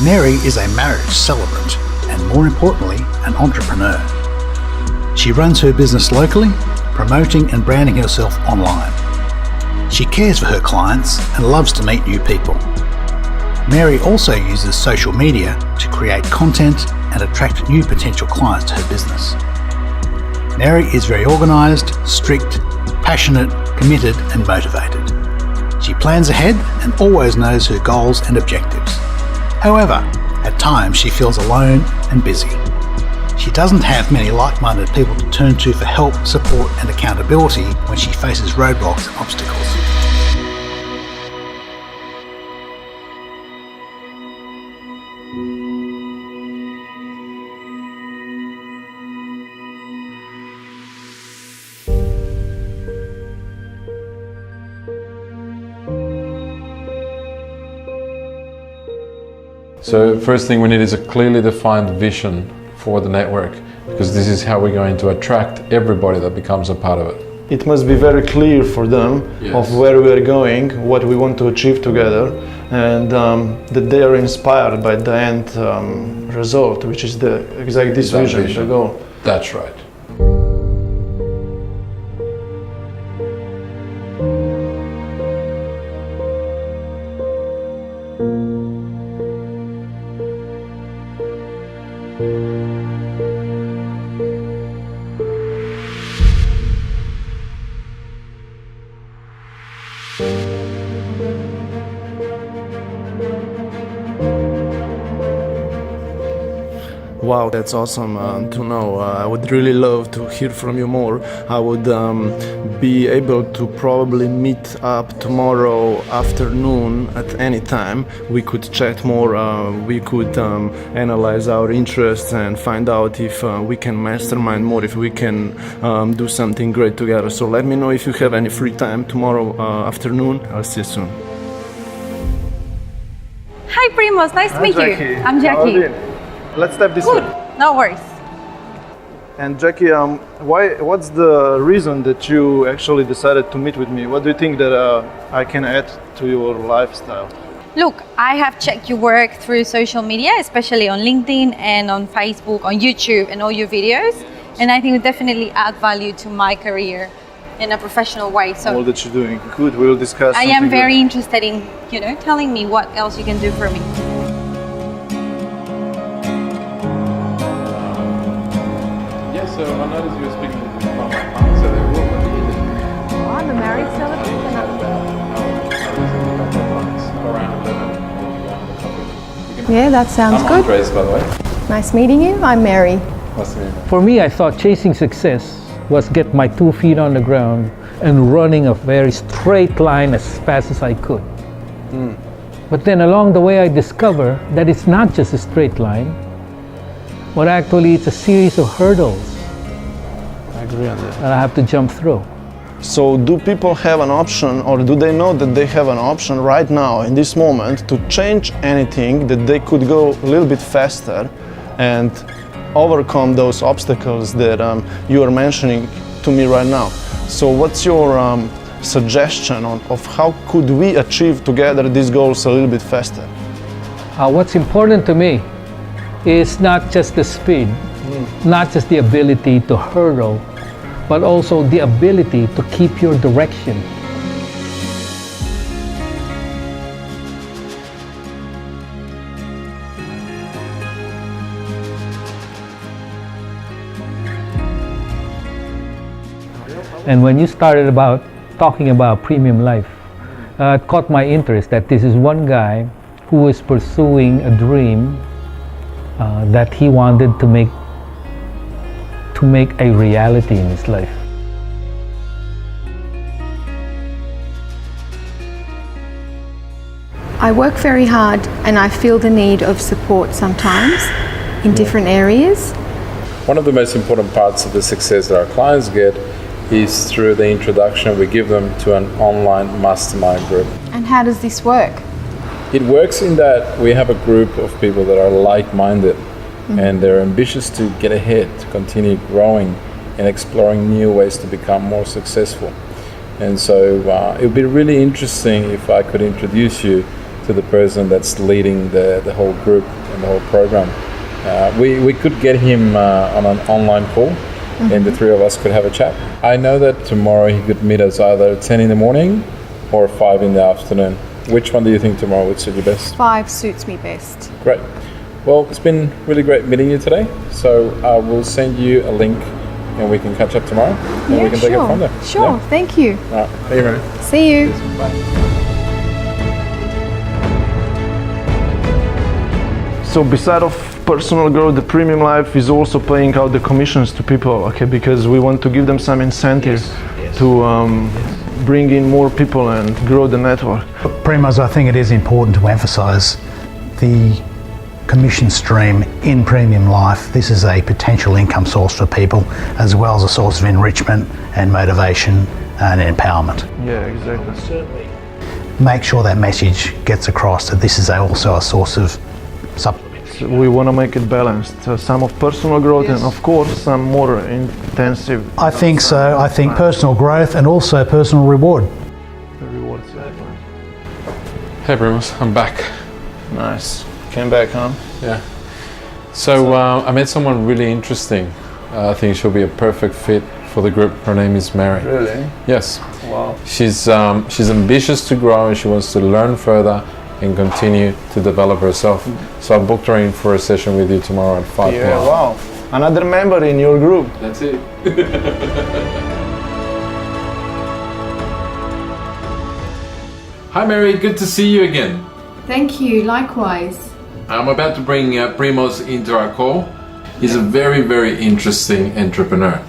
Mary is a marriage celebrant and, more importantly, an entrepreneur. She runs her business locally, promoting and branding herself online. She cares for her clients and loves to meet new people. Mary also uses social media to create content and attract new potential clients to her business. Mary is very organised, strict, passionate, committed and motivated. She plans ahead and always knows her goals and objectives. However, at times she feels alone and busy. She doesn't have many like-minded people to turn to for help, support and accountability when she faces roadblocks and obstacles. So first thing we need is a clearly defined vision for the network, because this is how we're going to attract everybody that becomes a part of it. It must be very clear for them of where we are going, what we want to achieve together, and that they are inspired by the end result, which is this vision, the goal. That's right. Wow, that's awesome to know. I would really love to hear from you more. I would be able to probably meet up tomorrow afternoon at any time. We could chat more, we could analyze our interests and find out if we can mastermind more, if we can do something great together. So let me know if you have any free time tomorrow afternoon. I'll see you soon. Hi Primoz, nice to meet Jackie. you. I'm Jackie. Let's step this Good, way. no worries. And Jackie, what's the reason that you actually decided to meet with me? What do you think that I can add to your lifestyle? Look, I have checked your work through social media, especially on LinkedIn and on Facebook, on YouTube and all your videos. And I think it definitely add value to my career in a professional way. So all that you're doing. Good, we'll discuss. I am very interested in, telling me what else you can do for me. So I noticed you were speaking about my clients, so they were what do you do? Oh, I'm a married celebrant. Yeah, that sounds I'm good. Andres, by the way. Nice meeting you. I'm Mary. Nice to meet you. For me, I thought chasing success was get my 2 feet on the ground and running a very straight line as fast as I could. But then along the way, I discovered that it's not just a straight line, but actually it's a series of hurdles. I agree on that. that I have to jump through. So do people have an option, or do they know that they have an option right now in this moment to change anything, that they could go a little bit faster and overcome those obstacles that you are mentioning to me right now? So what's your suggestion of how could we achieve together these goals a little bit faster? What's important to me is not just the speed, not just the ability to hurdle, but also the ability to keep your direction. And when you started talking about premium life, it caught my interest that this is one guy who is pursuing a dream that he wanted to make a reality in his life. I work very hard and I feel the need of support sometimes in different areas. One of the most important parts of the success that our clients get is through the introduction we give them to an online mastermind group. And how does this work? It works in that we have a group of people that are like-minded and they're ambitious to get ahead, to continue growing and exploring new ways to become more successful. And so it would be really interesting if I could introduce you to the person that's leading the whole group and the whole program. We could get him on an online call, and the three of us could have a chat. I know that tomorrow he could meet us either at 10 in the morning or 5 in the afternoon. Which one do you think tomorrow would suit you best? 5 suits me best. Great. Well, it's been really great meeting you today. So I will send you a link and we can catch up tomorrow and we can take it from there. Sure, Yeah? thank you. All right. See you, Mary. See you. Bye. So beside of personal growth, the premium life is also paying out the commissions to people, okay, because we want to give them some incentive to bring in more people and grow the network. Primoz, I think it is important to emphasise the commission stream in premium life. This is a potential income source for people, as well as a source of enrichment and motivation and empowerment. Yeah, exactly. Make sure that message gets across that this is also a source of supplement. So we want to make it balanced. Some of personal growth and of course some more intensive. I think so. I think personal growth and also personal reward. Rewards. Hey, Primoz, I'm back. Nice. Came back, huh? Yeah. So I met someone really interesting. I think she'll be a perfect fit for the group. Her name is Mary. Really? Yes. Wow. She's ambitious to grow and she wants to learn further and continue to develop herself. So I booked her in for a session with you tomorrow at 5 Yeah, p.m. wow. Another member in your group. That's it. Hi Mary, good to see you again. Thank you, likewise. I'm about to bring Primoz into our call. He's a very, very interesting entrepreneur.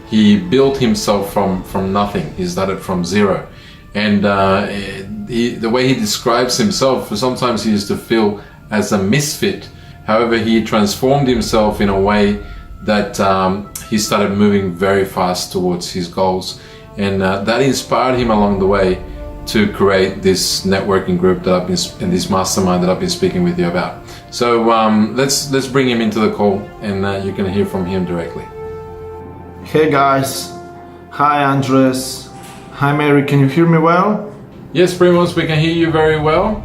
He built himself from nothing. He started from zero. And the way he describes himself, sometimes he used to feel as a misfit. However, he transformed himself in a way that he started moving very fast towards his goals. And that inspired him along the way to create this networking group that I've been, and this mastermind that I've been speaking with you about. So let's bring him into the call and you can hear from him directly. Hey guys. Hi Andres. Hi Mary, can you hear me well? Yes, Primoz, we can hear you very well.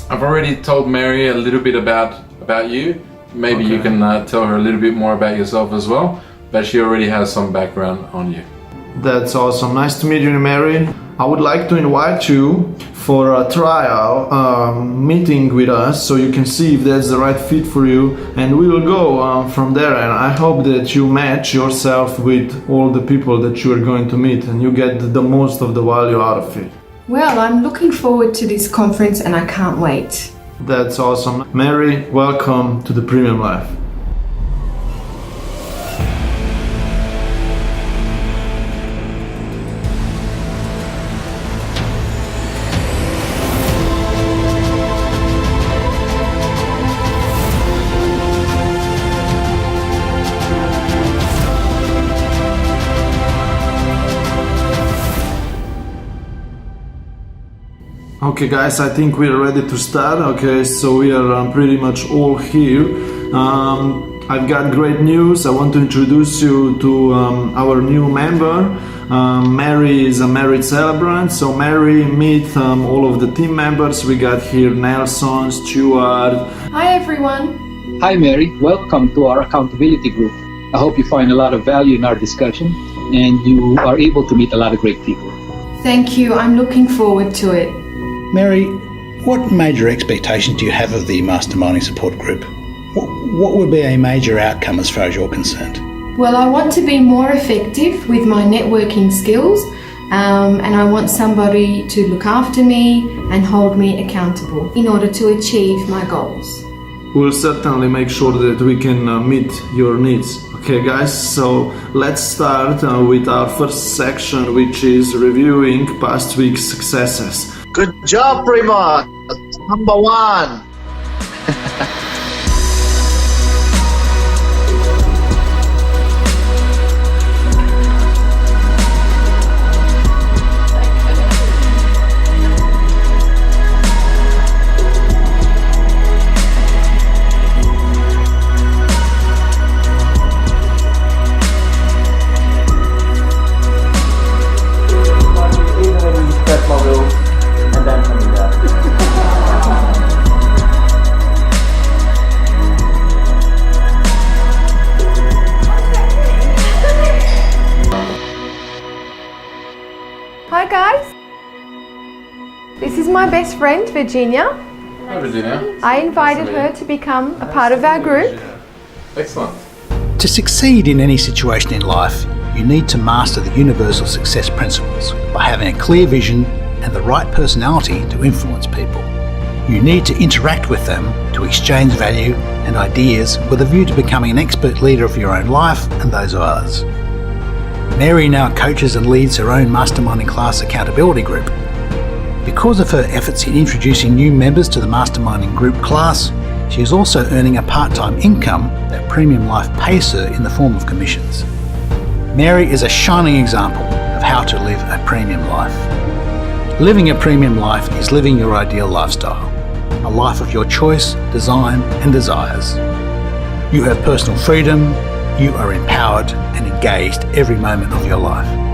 I've already told Mary a little bit about you. Maybe you can tell her a little bit more about yourself as well, but she already has some background on you. That's awesome. Nice to meet you, Mary. I would like to invite you for a trial meeting with us so you can see if that's the right fit for you, and we will go from there. And I hope that you match yourself with all the people that you are going to meet and you get the most of the value out of it. Well, I'm looking forward to this conference and I can't wait. That's awesome. Mary, welcome to the Premium Life. Okay guys, I think we are ready to start. Okay, so we are pretty much all here. I've got great news. I want to introduce you to our new member. Mary is a married celebrant. So Mary, meet all of the team members. We got here Nelson, Stuart. Hi everyone. Hi Mary, welcome to our accountability group. I hope you find a lot of value in our discussion and you are able to meet a lot of great people. Thank you, I'm looking forward to it. Mary, what major expectations do you have of the masterminding support group? What would be a major outcome as far as you're concerned? Well, I want to be more effective with my networking skills, and I want somebody to look after me and hold me accountable in order to achieve my goals. We'll certainly make sure that we can meet your needs. Okay guys, so let's start with our first section, which is reviewing past week's successes. Good job, Primoz! Number one! friend, Virginia. Hi, Virginia. I invited her to become a part of our group. Excellent. To succeed in any situation in life, you need to master the universal success principles by having a clear vision and the right personality to influence people. You need to interact with them to exchange value and ideas with a view to becoming an expert leader of your own life and those of others. Mary now coaches and leads her own masterminding class accountability group. Because of her efforts in introducing new members to the masterminding group class, she is also earning a part-time income that Premium Life pays her in the form of commissions. Mary is a shining example of how to live a premium life. Living a premium life is living your ideal lifestyle, a life of your choice, design and desires. You have personal freedom, you are empowered and engaged every moment of your life.